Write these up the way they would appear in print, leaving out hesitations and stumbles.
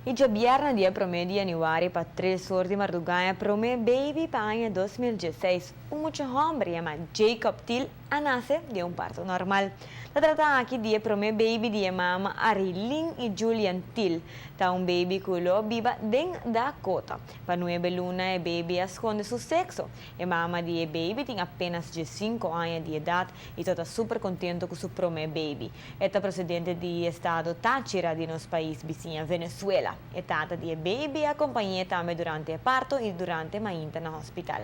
E già viernes dia 1 de januari para 3 horas de madrugada prome baby para 2016. Um muito homem chamado Jacob Till a nasce de parto normal. La trata aqui dia prome baby de mama Arilyn e Julian Till. Tá baby culo viva dentro da cota. Para 9 luna e baby esconde seu sexo. E mama de baby tem apenas de 5 anos de idade e está super contento com seu prome baby. Esta presidente de estado Táchira de nosso país vizinha Venezuela. E tata de baby acompanha também durante o parto e durante a ida no hospital.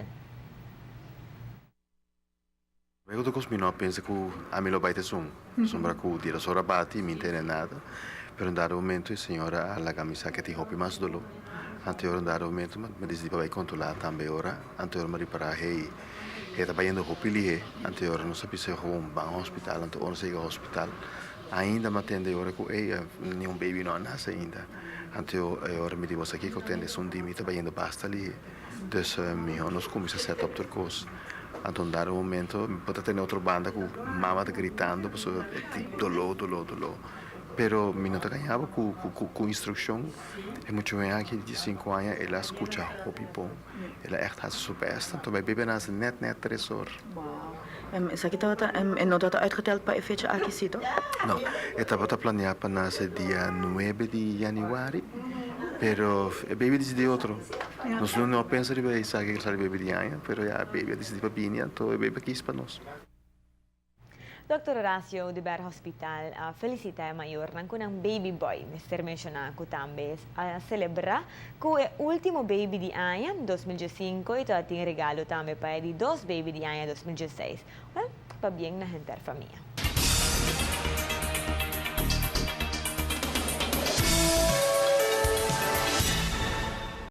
Eu tô cosmino pensa que a mim lo vai ter sombra que o dia da sora bate não tem nada, pero em dado momento a senhora a camisa que tem roupa mais dolo, anterior em dado momento me disse para vai controlar também ora, anterior me reparar hey, tá baiando roupa ali, anterior não sabia se um bom hospital, anterior não sei hospital, ainda me atende ora que nenhum baby não nasce ainda, anterior ora me diz aqui que eu tenho dia tá baiando basta ali, então me nós começamos a set up turcos. Então, dado momento, pode ter outra banda com mama gritando, pessoa dolor. Pero me não ganhava com instrução. É muito bem aqui de 5 anos, ela escuta o pipom. Ela é echt super. Então, bij bebê nasce net 3 horas. Sa kita não está uitgeteld para efeito aqui sito? Não, estava planeado para nascer dia 9 de januari. Pero el baby decide otro. Nosotros no pensamos que sabe que sale baby de año, pero ya el baby decide para venir, entonces el baby quis para nós. Dr. Horacio de Ber Hospital felicita a maior con un baby boy, Mr. mencionato também a celebrar que é o último baby de ano 2005 e tem regalo também para de 2 baby de ano 2016. Well, para bem na gente família.